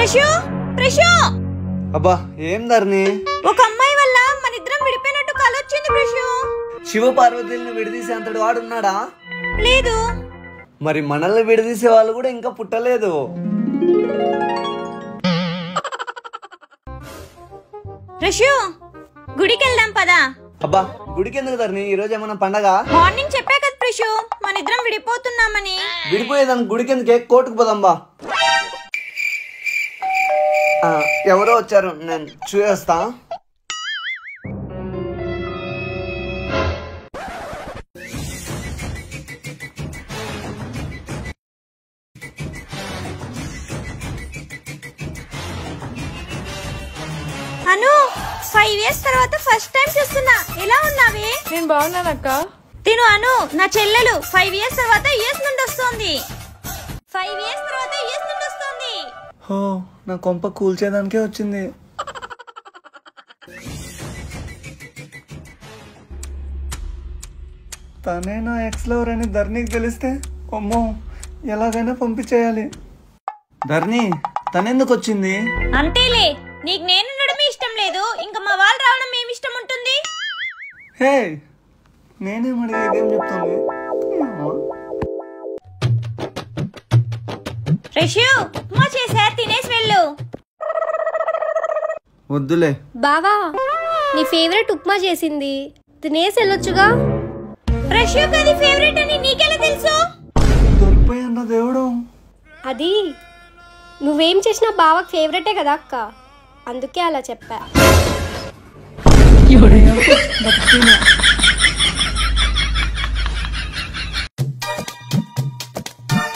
ప్రశు ప్రశు అబ్బా ఏం ధర్ని? ఒక అమ్మాయి వల్ల మన ఇద్దరం విడిపోయినట్టు కలొచ్చింది ప్రశు. శివ పార్వతుల్ని విడదీసే అంతటి వాడున్నాడా? లేదు. మరి మనల్ని విడదీసే వాళ్ళు కూడా ఇంకా పుట్టలేదు. ప్రశు గుడికి వెళ్దాం పదా. అబ్బా గుడికి ఎందుకు ధర్ని? ఈ రోజు ఏమన్నా పండగ? మార్నింగ్ చెప్పా కదా ప్రశు మన ఇద్దరం విడిపోతున్నామని. విడిపోయేదానికి గుడికి ఎందుకే? కోర్టుకు పోదాంబా. ఎవరో వచ్చారు, నేను చూసేస్తా. అను 5 years తర్వాత ఫస్ట్ టైం చూస్తున్నా. ఎలా ఉన్నావే? నేను బాగున్నానక్క. తిను అను నా చెల్లెలు 5 years తర్వాత యూఎస్ నుండి వస్తుంది. 5 years తర్వాత యూఎస్ నుండి వస్తుంది. హో నా కొంప కూల్చేదానికే వచ్చింది. తనే నా ఎక్స్ లవర్ అని ధర్నీకి తెలిస్తే అమ్మో ఎలాగైనా పంపించేయాలి. ధర్ని తనెందుకు వచ్చింది? అంతేలే, నీకు నేను ఉండడమే ఇష్టం లేదు, ఇంకా మా వాళ్ళు రావడం ఏమి ఇష్టం ఉంటుంది? హే నేనేం అడిగేది ఏం చెప్తుంది? రిషు ఉప్మా చేసా, తినేసి వెళ్ళు. వద్దులే బావా, నీ ఫేవరెట్ ఉప్మా చేసింది, తినేసి వెళ్ళొచ్చుగా. రిషు కది ఫేవరెట్ అని నీకెలా తెలుసు? దొరికిపోయన్న దేవుడు. అది నువ్వేం చేసినా బావకు ఫేవరెటే కదా అక్క, అందుకే అలా చెప్పా.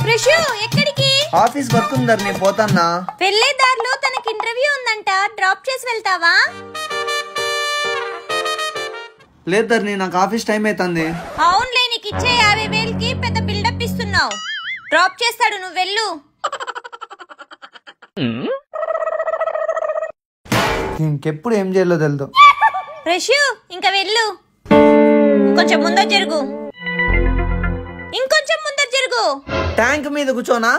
రిషు ఎక్కడికి? ఆఫీస్ వర్క్ ఉందర్, నేను పోతాన్నా. వెళ్ళే దారిలో తనకి ఇంటర్వ్యూ ఉందంట, డ్రాప్ చేసి వెళ్తావా? లేదు ధర్ని, నాకు ఆఫీస్ టైం అవుతుంది. అవునులే, నీకు ఇచ్చే 50,000కి పెద్ద బిల్డప్ ఇస్తున్నావు. డ్రాప్ చేస్తాడు, నువ్వు వెళ్ళు. ఇంకెప్పుడు ఏం చేయాలో తెలుదు. రిషు ఇంకా వెళ్ళు. కొంచెం ముందర జరుగు, ఇంకొంచెం ముందర జరుగు. ట్యాంక్ మీద కూర్చోనా?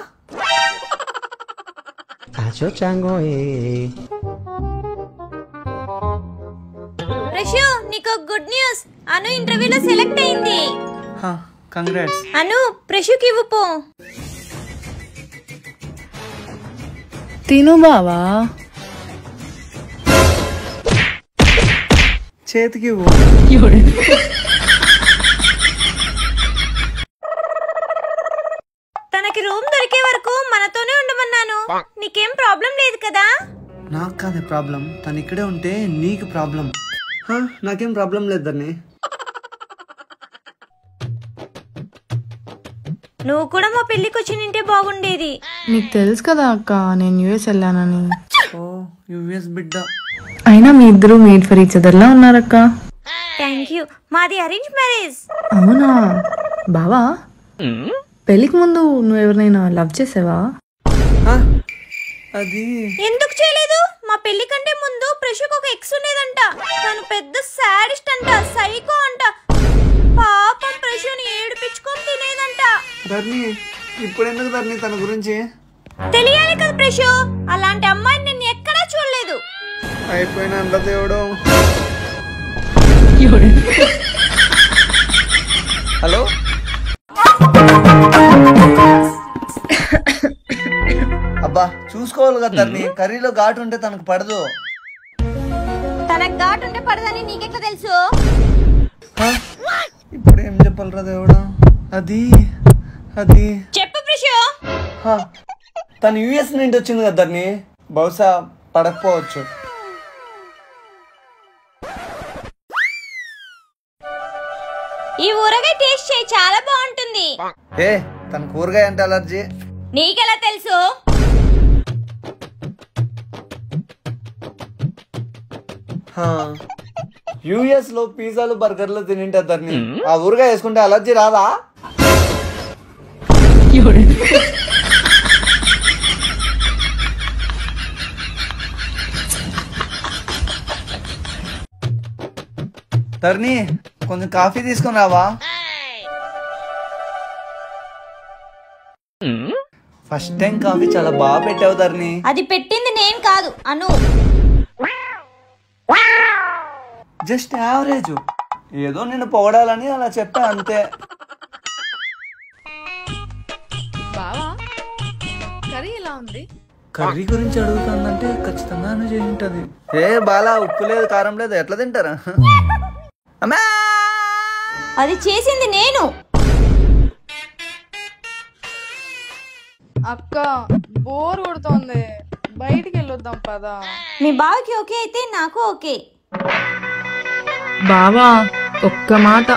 రిషు నీకు గుడ్ న్యూస్, అను ఇంటర్వ్యూలో సెలెక్ట్ అయింది. కంగ్రాట్స్. అను ప్రెషుకి ఇవ్వు పో. తిను బావా. చేతికి ఇవ్వు. తనకి రూమ్ దొరికే వరకు మనతోనే ఉండమన్నాను. నీకేం ప్రాబ్లం లేదు కదా? నాకు కాదే ప్రాబ్లం, తను ఇక్కడే ఉంటే నీకు ప్రాబ్లం. నాకేం ప్రాబ్లం లేదు ధర్ని. నువ్వు కూడా మా పెళ్లికి వచ్చి నింటే బాగుండేది. నీకు తెలుసు కదా అక్క నేను యుఎస్ వెళ్ళానని. ఓ యుఎస్ బిడ్డ. అయినా మీ ఇద్దరు మేడ్ ఫర్ ఈచ్ అదర్ లా ఉన్నారక్క. Thank you. మాది అరేంజ్ మ్యారేజ్. అవునా బావా, పెళ్లికి ముందు నువ్వు ఎవరినైనా లవ్ చేసావా? అది ఎందుకు చేయలేదు? మా పెళ్లి కంటే ముందు ప్రెషుకు ఒక ఎక్స్ ఉండేదంట. తను పెద్ద సాడిస్ట్ అంట, సైకో అంట. పాపం ప్రెషుని ఏడిపించుకొని తినేదంట. ధర్ని ఇప్పుడు ఎందుకు ధర్ని తన గురించి? తెలియాలి కదా ప్రెషు, అలాంటి అమ్మాయిని నేను ఎక్కడా చూడలేదు. అయిపోయిన అంట దేవుడు. హలో అబ్బా చూసుకోవాలి కదా ధర్ని, కర్రీలో ఘాటు ఉంటే తనకు పడదు. తనకు ఘాటు ఉంటే పడదని నీకెట్లా తెలుసు? ఇప్పుడు ఏం చెప్పాలరా దేవుడా? అది అది చెప్పు ప్రెషు. తను యుఎస్ నుండి వచ్చింది కదా ధర్ని, బహుశా పడకపోవచ్చు. ఈ ఊరగాయ టేస్ట్ చేయి, చాలా బాగుంటుంది. తన కూరగాయ అంటే అలర్జీ. నీకెలా తెలుసు? యుఎస్ లో పిజ్జాలు బర్గర్లు తినింటారు ధర్ని, ఆ ఊరగాయ వేసుకుంటే అలర్జీ రాదా? ధర్ని కొంచెం కాఫీ తీసుకొని రావా? ఫస్ట్ టైం కాఫీ చాలా బాగా పెట్టావు ధరణి. అది పెట్టింది నేను కాదు, అను. జస్ట్ యావరేజ్, ఏదో నిన్ను పొగడాలని అలా చెప్పా అంతే. బావా కర్రీ ఎలా ఉంది? కర్రీ గురించి అడుగుతుందంటే ఖచ్చితంగా చేసి ఉంటది. ఏ బాలా, ఉప్పు లేదు కారం లేదు, ఎట్లా తింటారా? అమ్మా, అది చేసింది నేను. అక్క బోర్ కొడుతోంది, బయటికి వెళ్ళొద్దాం పదా. మీ బావకి ఓకే అయితే నాకు ఓకే. బావా ఒక్క మాట.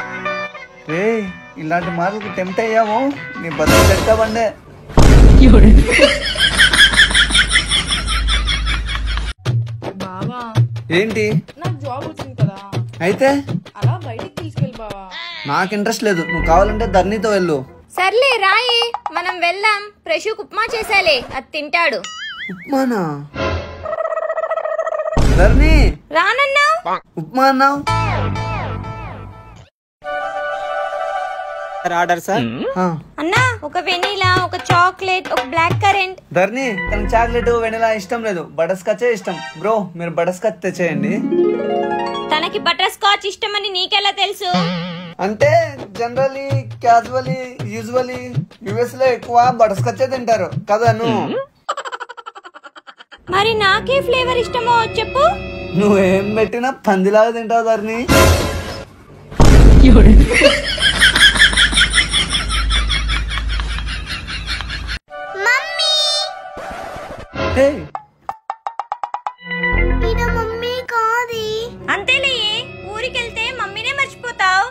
రే, ఇలాంటి మాటలకు టెంప్ట్ అయ్యాము, నీ బతుకు చెక్కబండే. బావా ఏంటి? నాకు జాబ్ వచ్చింది కదా, అయితే అలా బయటికి తీసుకెళ్ళి బావా. నాకు ఇంట్రెస్ట్ లేదు, నువ్వు కావాలంటే ధరణితో వెళ్ళు. సర్లే రాయి, మనం వెళ్దాం. ప్రశుకు ఉప్మా చేసాలే, అది తింటాడు. ఉప్మానా? ధరణి రానన్నా. ఉప్మా అన్నావు. Order sir. అన్నా, ఒక వెనీలా, ఒక చాక్లెట్, ఒక బ్లాక్ కరెంట్. ధరణి తనకి చాక్లెట్ వెనిలా ఇష్టం లేదు, బటర్ స్కాచే ఇష్టం. బ్రో, మీరు బటర్ స్కాచ్ తెచ్చేయండి. తనకి బటర్ స్కాచ్ ఇష్టమని నీకెలా తెలుసు? అంటే జనరలీ, క్యాజువలీ, యూజువలీ యుఎస్ లో ఎక్కువ బటర్ స్కాచే తింటారు కదా. మరి నాకే ఫ్లేవర్ ఇష్టమో చెప్పు. నువ్వేం పెట్టినా పందిలాగా తింటావు ధరణి. హే, అంతేలే, ఊరికెళ్తే మమ్మీనే మర్చిపోతావు.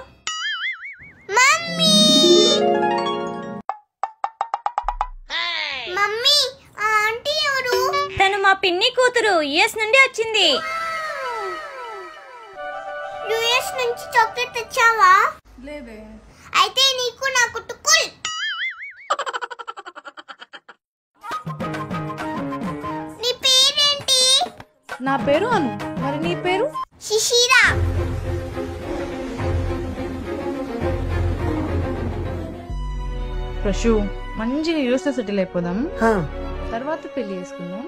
తను మా పిన్ని కూతురు, యుఎస్ నుండి వచ్చింది. యుఎస్ నుంచి చాక్లెట్ తెచ్చావా? లేదే. అయితే నీకు నాకు టుకుల్. నీ పేరేంటి? నా పేరు అను, మరి నీ పేరు? శిశిరా. ప్రశు, మంచిగా యూఎస్ సెటిల్ అయిపోదాం, తర్వాత పెళ్లి చేసుకుందాం.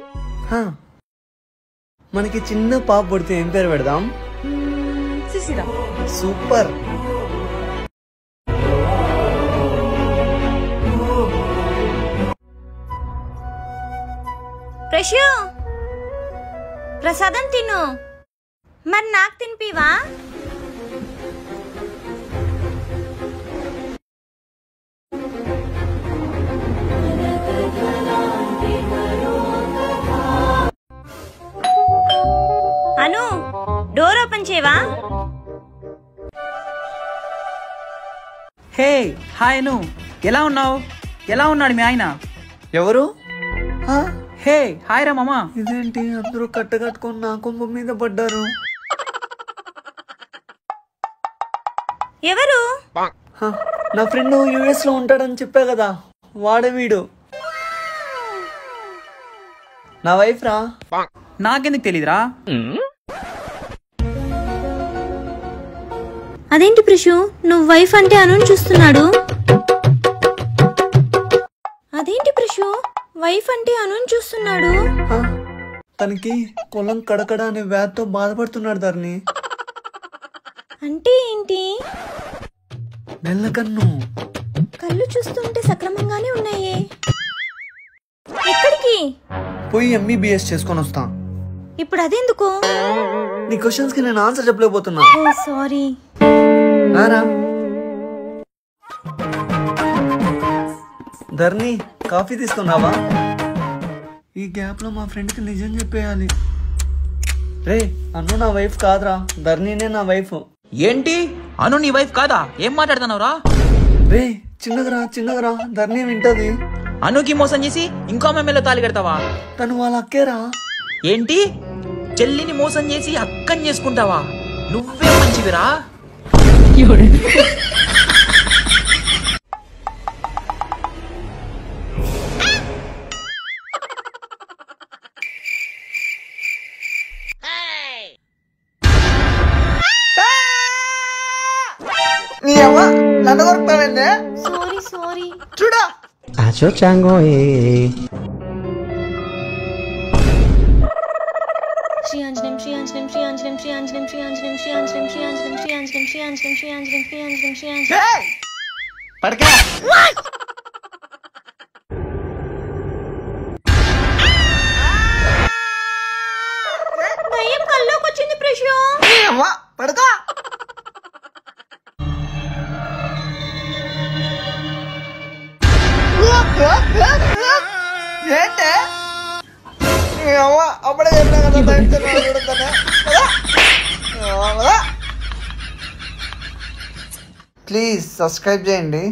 మనకి చిన్న పాప పుడితే ఏం పేరు పెడదాం? శిశిరా. సూపర్. ప్రశు, ప్రసాదం తిను. మరి నాకు తినిపివా? అను, డోర్ ఓపెన్ చేయవా? హే హాయ్ అను, ఎలా ఉన్నావు? ఎలా ఉన్నాడు మీ ఆయన? ఎవరు? హే హాయ్ రా మామా. ఇదేంటి అందరూ కట్టుకొని నా కొంప మీద పడ్డారు? ఎవరు? నా ఫ్రెండ్ యుఎస్ లో ఉంటాడని చెప్పా కదా, వాడే వీడు. నా వైఫ్ రా. నాకెందుకు తెలీదురా? అదేంటి ప్రశు, నువ్వు వైఫ్ అంటే అను చూస్తున్నాడు? అదేంటి ప్రశు, వైఫ్ అంటే అను చూస్తున్నాడు? తనకి పొలం కడకడ అనే వ్యాధితో బాధపడుతున్నాడు ధరణి. అంటే ఏంటి? మెల్లకన్ను. కళ్ళు చూస్తుంటే సక్రమంగానే ఉన్నాయే. ఎక్కడికి? పోయి MBBS చేసుకొని వస్తా. ఇప్పుడు అదెందుకు? నీ క్వశ్చన్స్ కి నేను ఆన్సర్ చెప్పలేకపోతున్నా. సారీ. ధరణి, కాఫీ తీసుకున్నావా? ఈ గ్యాప్ లో మా ఫ్రెండ్ కి నిజం చెప్పేయాలి. రే, అను నా వైఫ్ కాదురా, ధరణినే నా వైఫ్. ఏంటి? అను నీ వైఫ్ కాదా? ఏం మాట్లాడుతున్నావురా? రే, చిన్నగరా, ధరణి వింటది. అనుకి మోసం చేసి ఇంకో అమ్మాయిలో తాళి కడతావా? తను వాళ్ళ అక్కేరా. ఏంటి? చెల్లిని మోసం చేసి అక్కని చేసుకుంటావా? నువ్వే మంచివిరా. నీ అమ్మ నన్ను కొడతావేందే? సారీ. చూడా, Acho chango శ్రీ ఆంజనేయం శ్రీ ఆంజనేయం శ్రీ ఆంజనేయం శ్రీ ఆంజనేయం శ్రీ ఆంజనేయం శ్రీ ఆంజనేయం శ్రీ ఆంజనేయం శ్రీ ఆంజనేయం శ్రీ ఆంజనేయం శ్రీ ఆంజనేయం శ్రీ ఆంజనేయం శ్రీ ఆంజనేయం పడకా దయ్యం కల్లోకి వచ్చింది ప్రశు. పడతా ఏంటే అప్పుడే చెప్పినా కదా ప్లీజ్ సబ్స్క్రైబ్ చేయండి.